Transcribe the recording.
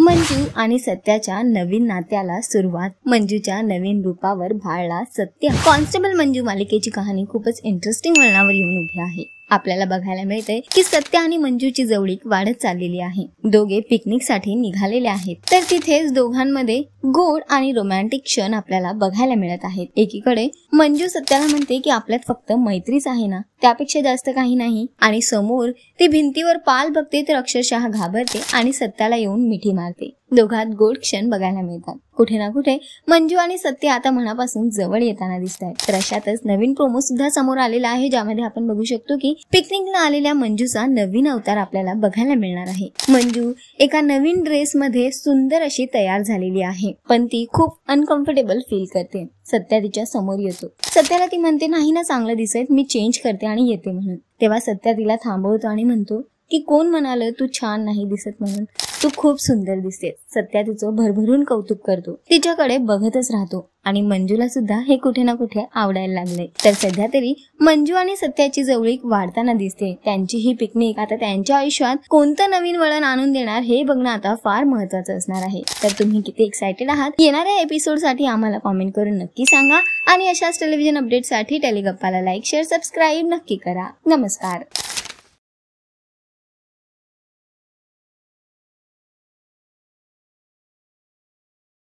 मंजू आणि सत्याच्या नवीन नात्याला सुरुवात. मंजूच्या नवीन रूपावर भाळला सत्य. कॉन्स्टेबल मंजू मालिकेची कहाणी खूपच इंटरेस्टिंग वळणावर येऊन उभी आहे. आपल्याला बघायला मिळते की सत्य आणि मंजूची जवळीक वाढत चाललेली आहे. दोघे पिकनिक साठी निघालेले आहेत, तर तिथेच दोघांमध्ये गोड आणि रोमॅन्टिक क्षण आपल्याला बघायला मिळत आहेत. एकीकडे मंजू सत्याला म्हणते की आपल्यात फक्त मैत्रीच आहे ना, त्यापेक्षा जास्त काही नाही, आणि समोर ती भिंतीवर पाल बघते तर अक्षरशः घाबरते आणि सत्याला येऊन मिठी मारते. दोघात गोड क्षण बघायला मिळतात. कुठे ना कुठे मंजू आणि सत्य आता मनापासून जवळ येताना दिसत आहेत. तर अशातच नवीन प्रोमो सुद्धा समोर आलेला आहे, ज्यामध्ये आपण बघू शकतो की पिकनिकला आलेल्या मंजूचा नवीन अवतार आपल्याला बघायला मिळणार आहे. मंजू एका नवीन ड्रेस मध्ये सुंदर अशी तयार झालेली आहे, पण ती खूप अनकम्फर्टेबल फील करते. सत्या तिच्या समोर येतो. सत्याला ती म्हणते नाही ना चांगलं दिसत, मी चेंज करते आणि येते म्हणून. तेव्हा सत्या तिला थांबवतो आणि म्हणतो की कोण म्हणालं तू छान नाही दिसत म्हणून, तू खूप सुंदर दिसते. सत्या तिचं भरभरून कौतुक करतो, तिच्याकडे बघतच राहतो आणि मंजूला सुद्धा हे कुठे ना कुठे आवडायला लागले. तर सध्या तरी मंजू आणि सत्याची जवळीक वाढताना दिसते. त्यांची ही पिकनिक आता त्यांच्या आयुष्यात कोणतं नवीन वळण आणून देणार हे बघणं आता फार महत्वाचं असणार आहे. तर तुम्ही किती एक्सायटेड आहात येणाऱ्या एपिसोड साठी आम्हाला कॉमेंट करून नक्की सांगा, आणि अशाच टेलिव्हिजन अपडेट साठी टेलिगप्पाला लाईक, शेअर, सबस्क्राईब नक्की करा. नमस्कार.